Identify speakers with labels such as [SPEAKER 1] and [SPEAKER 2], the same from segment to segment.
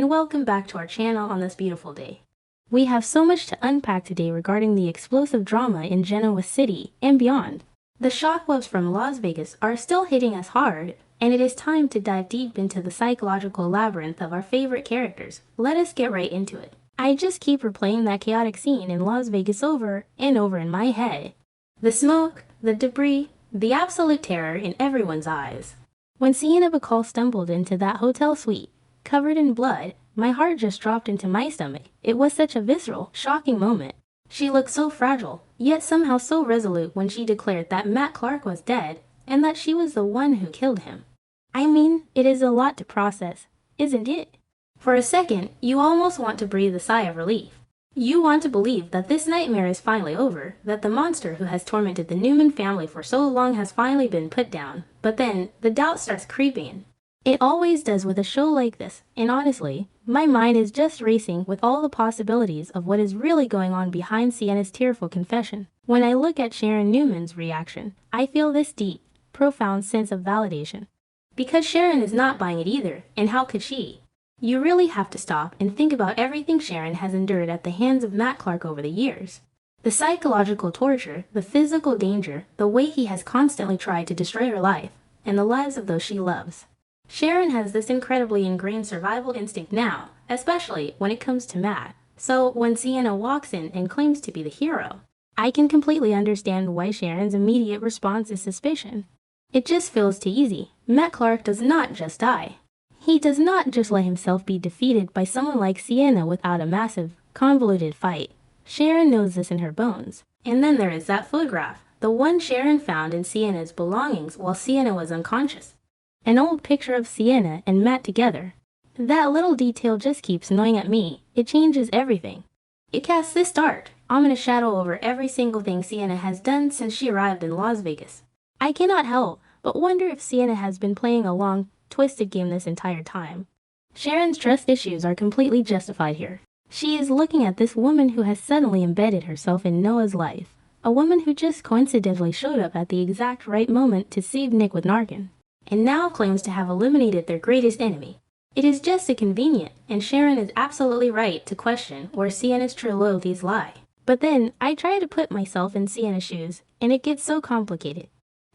[SPEAKER 1] and welcome back to our channel on this beautiful day. We have so much to unpack today regarding the explosive drama in Genoa City and beyond. The shockwaves from Las Vegas are still hitting us hard, and it is time to dive deep into the psychological labyrinth of our favorite characters. Let us get right into it. I just keep replaying that chaotic scene in Las Vegas over and over in my head. The smoke, the debris, the absolute terror in everyone's eyes. When Sienna stumbled into that hotel suite, covered in blood, my heart just dropped into my stomach. It was such a visceral, shocking moment. She looked so fragile, yet somehow so resolute when she declared that Matt Clark was dead and that she was the one who killed him. I mean, it is a lot to process, isn't it? For a second, you almost want to breathe a sigh of relief. You want to believe that this nightmare is finally over, that the monster who has tormented the Newman family for so long has finally been put down, but then the doubt starts creeping in. It always does with a show like this, and honestly, my mind is just racing with all the possibilities of what is really going on behind Sienna's tearful confession. When I look at Sharon Newman's reaction, I feel this deep, profound sense of validation. Because Sharon is not buying it either, and how could she? You really have to stop and think about everything Sharon has endured at the hands of Matt Clark over the years. The psychological torture, the physical danger, the way he has constantly tried to destroy her life, and the lives of those she loves. Sharon has this incredibly ingrained survival instinct now, especially when it comes to Matt. So when Sienna walks in and claims to be the hero, I can completely understand why Sharon's immediate response is suspicion. It just feels too easy. Matt Clark does not just die. He does not just let himself be defeated by someone like Sienna without a massive, convoluted fight. Sharon knows this in her bones. And then there is that photograph, the one Sharon found in Sienna's belongings while Sienna was unconscious. An old picture of Sienna and Matt together. That little detail just keeps gnawing at me. It changes everything. It casts this dark, ominous shadow over every single thing Sienna has done since she arrived in Las Vegas. I cannot help but wonder if Sienna has been playing a long, twisted game this entire time. Sharon's trust issues are completely justified here. She is looking at this woman who has suddenly embedded herself in Noah's life. A woman who just coincidentally showed up at the exact right moment to save Nick with Narcan, and now claims to have eliminated their greatest enemy. It is just too convenient, and Sharon is absolutely right to question where Sienna's true loyalties lie. But then, I try to put myself in Sienna's shoes, and it gets so complicated.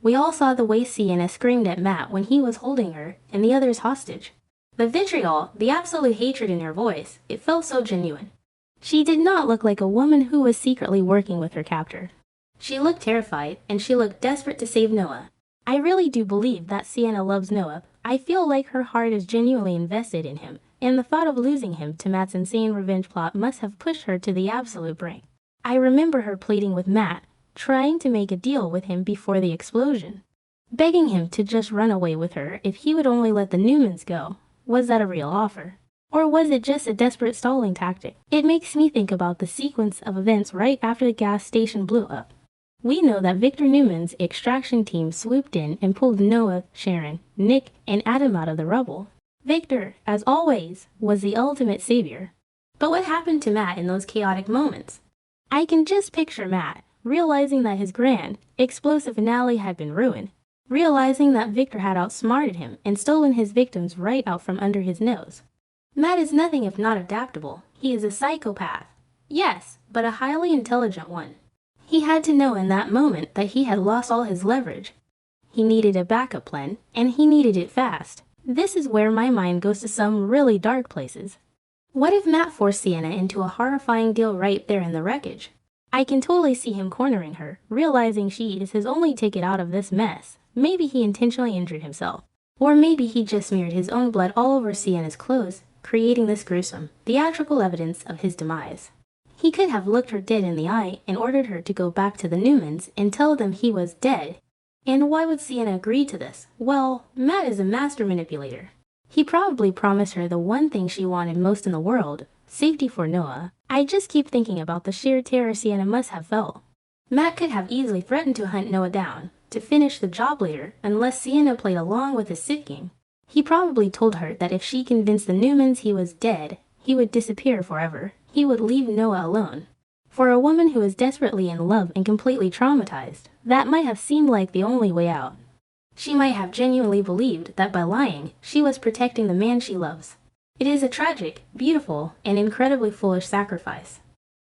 [SPEAKER 1] We all saw the way Sienna screamed at Matt when he was holding her and the others hostage. The vitriol, the absolute hatred in her voice, it felt so genuine. She did not look like a woman who was secretly working with her captor. She looked terrified, and she looked desperate to save Noah. I really do believe that Sienna loves Noah. I feel like her heart is genuinely invested in him, and the thought of losing him to Matt's insane revenge plot must have pushed her to the absolute brink. I remember her pleading with Matt, trying to make a deal with him before the explosion, begging him to just run away with her if he would only let the Newmans go. Was that a real offer? Or was it just a desperate stalling tactic? It makes me think about the sequence of events right after the gas station blew up. We know that Victor Newman's extraction team swooped in and pulled Noah, Sharon, Nick, and Adam out of the rubble. Victor, as always, was the ultimate savior. But what happened to Matt in those chaotic moments? I can just picture Matt, realizing that his grand, explosive finale had been ruined, realizing that Victor had outsmarted him and stolen his victims right out from under his nose. Matt is nothing if not adaptable. He is a psychopath. Yes, but a highly intelligent one. He had to know in that moment that he had lost all his leverage. He needed a backup plan, and he needed it fast. This is where my mind goes to some really dark places. What if Matt forced Sienna into a horrifying deal right there in the wreckage? I can totally see him cornering her, realizing she is his only ticket out of this mess. Maybe he intentionally injured himself. Or maybe he just smeared his own blood all over Sienna's clothes, creating this gruesome, theatrical evidence of his demise. He could have looked her dead in the eye and ordered her to go back to the Newmans and tell them he was dead. And why would Sienna agree to this? Well, Matt is a master manipulator. He probably promised her the one thing she wanted most in the world, safety for Noah. I just keep thinking about the sheer terror Sienna must have felt. Matt could have easily threatened to hunt Noah down, to finish the job later, unless Sienna played along with his sick game. He probably told her that if she convinced the Newmans he was dead, he would disappear forever. He would leave Noah alone. For a woman who is desperately in love and completely traumatized, that might have seemed like the only way out. She might have genuinely believed that by lying, she was protecting the man she loves. It is a tragic, beautiful, and incredibly foolish sacrifice.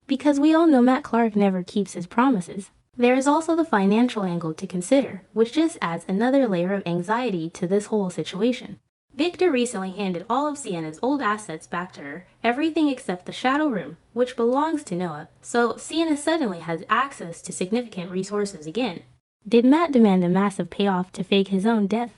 [SPEAKER 1] Because we all know Matt Clark never keeps his promises. There is also the financial angle to consider, which just adds another layer of anxiety to this whole situation. Victor recently handed all of Sienna's old assets back to her, everything except the shadow room, which belongs to Noah, so Sienna suddenly has access to significant resources again. Did Matt demand a massive payoff to fake his own death?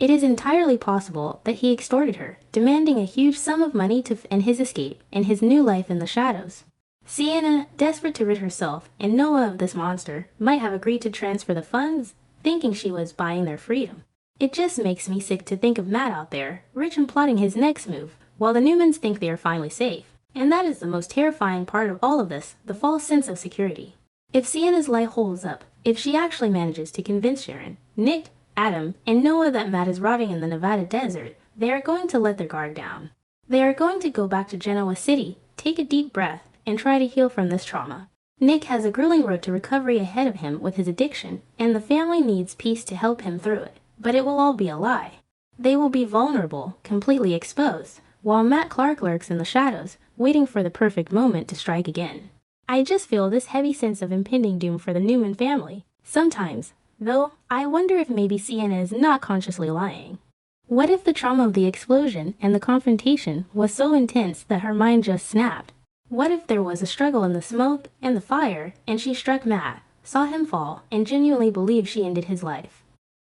[SPEAKER 1] It is entirely possible that he extorted her, demanding a huge sum of money to end his escape and his new life in the shadows. Sienna, desperate to rid herself and Noah of this monster, might have agreed to transfer the funds, thinking she was buying their freedom. It just makes me sick to think of Matt out there, rich and plotting his next move, while the Newmans think they are finally safe. And that is the most terrifying part of all of this, the false sense of security. If Sienna's lie holds up, if she actually manages to convince Sharon, Nick, Adam, and Noah that Matt is rotting in the Nevada desert, they are going to let their guard down. They are going to go back to Genoa City, take a deep breath, and try to heal from this trauma. Nick has a grueling road to recovery ahead of him with his addiction, and the family needs peace to help him through it. But it will all be a lie. They will be vulnerable, completely exposed, while Matt Clark lurks in the shadows, waiting for the perfect moment to strike again. I just feel this heavy sense of impending doom for the Newman family. Sometimes, though, I wonder if maybe Sienna is not consciously lying. What if the trauma of the explosion and the confrontation was so intense that her mind just snapped? What if there was a struggle in the smoke and the fire, and she struck Matt, saw him fall, and genuinely believed she ended his life?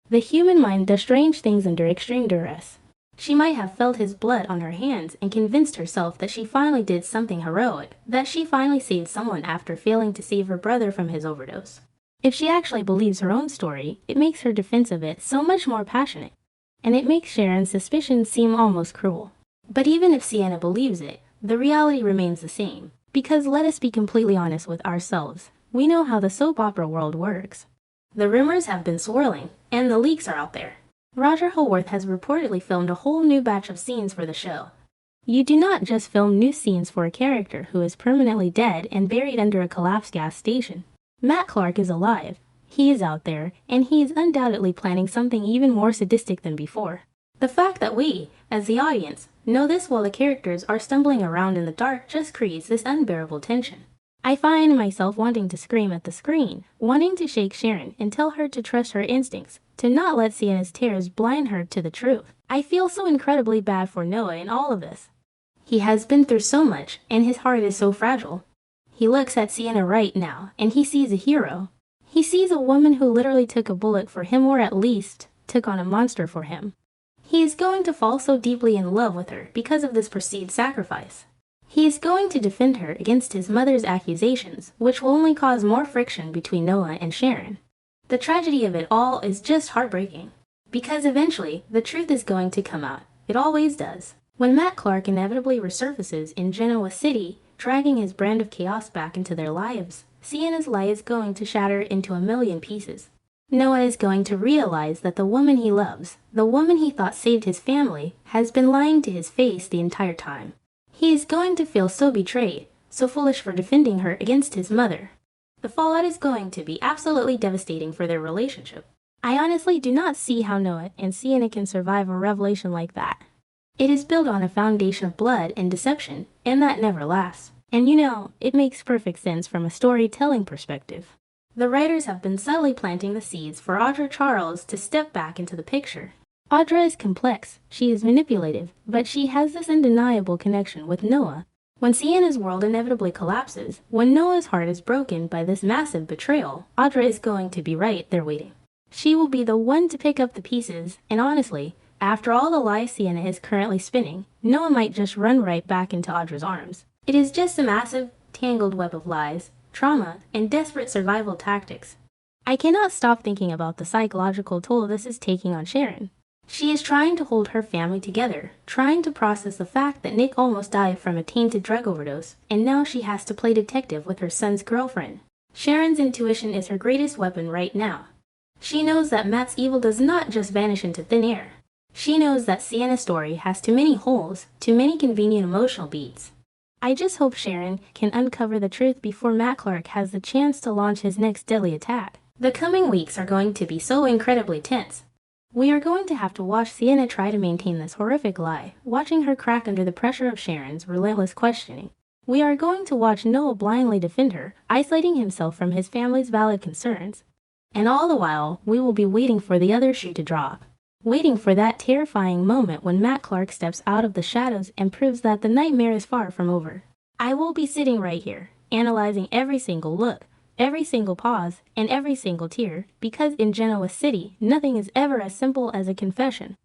[SPEAKER 1] The human mind does strange things under extreme duress. She might have felt his blood on her hands and convinced herself that she finally did something heroic, that she finally saved someone after failing to save her brother from his overdose. If she actually believes her own story, it makes her defense of it so much more passionate, and it makes Sharon's suspicions seem almost cruel. But even if Sienna believes it, the reality remains the same, because let us be completely honest with ourselves, we know how the soap opera world works. The rumors have been swirling, and the leaks are out there. Roger Howarth has reportedly filmed a whole new batch of scenes for the show. You do not just film new scenes for a character who is permanently dead and buried under a collapsed gas station. Matt Clark is alive. He is out there, and he is undoubtedly planning something even more sadistic than before. The fact that we, as the audience, know this while the characters are stumbling around in the dark just creates this unbearable tension. I find myself wanting to scream at the screen, wanting to shake Sharon and tell her to trust her instincts, to not let Sienna's tears blind her to the truth. I feel so incredibly bad for Noah in all of this. He has been through so much, and his heart is so fragile. He looks at Sienna right now, and he sees a hero. He sees a woman who literally took a bullet for him, or at least took on a monster for him. He is going to fall so deeply in love with her because of this perceived sacrifice. He is going to defend her against his mother's accusations, which will only cause more friction between Noah and Sharon. The tragedy of it all is just heartbreaking, because eventually the truth is going to come out. It always does. When Matt Clark inevitably resurfaces in Genoa City, dragging his brand of chaos back into their lives, Sienna's lie is going to shatter into a million pieces. Noah is going to realize that the woman he loves, the woman he thought saved his family, has been lying to his face the entire time. He is going to feel so betrayed, so foolish for defending her against his mother. The fallout is going to be absolutely devastating for their relationship. I honestly do not see how Noah and Sienna can survive a revelation like that. It is built on a foundation of blood and deception, and that never lasts. And you know, it makes perfect sense from a storytelling perspective. The writers have been subtly planting the seeds for Audra Charles to step back into the picture. Audra is complex, she is manipulative, but she has this undeniable connection with Noah. When Sienna's world inevitably collapses, when Noah's heart is broken by this massive betrayal, Audra is going to be right there waiting. She will be the one to pick up the pieces, and honestly, after all the lies Sienna is currently spinning, Noah might just run right back into Audra's arms. It is just a massive, tangled web of lies, trauma, and desperate survival tactics. I cannot stop thinking about the psychological toll this is taking on Sharon. She is trying to hold her family together, trying to process the fact that Nick almost died from a tainted drug overdose, and now she has to play detective with her son's girlfriend. Sharon's intuition is her greatest weapon right now. She knows that Matt's evil does not just vanish into thin air. She knows that Sienna's story has too many holes, too many convenient emotional beats. I just hope Sharon can uncover the truth before Matt Clark has the chance to launch his next deadly attack. The coming weeks are going to be so incredibly tense. We are going to have to watch Sienna try to maintain this horrific lie, watching her crack under the pressure of Sharon's relentless questioning. We are going to watch Noah blindly defend her, isolating himself from his family's valid concerns. And all the while, we will be waiting for the other shoe to drop. Waiting for that terrifying moment when Matt Clark steps out of the shadows and proves that the nightmare is far from over. I will be sitting right here, analyzing every single look, every single pause, and every single tear, because in Genoa City, nothing is ever as simple as a confession.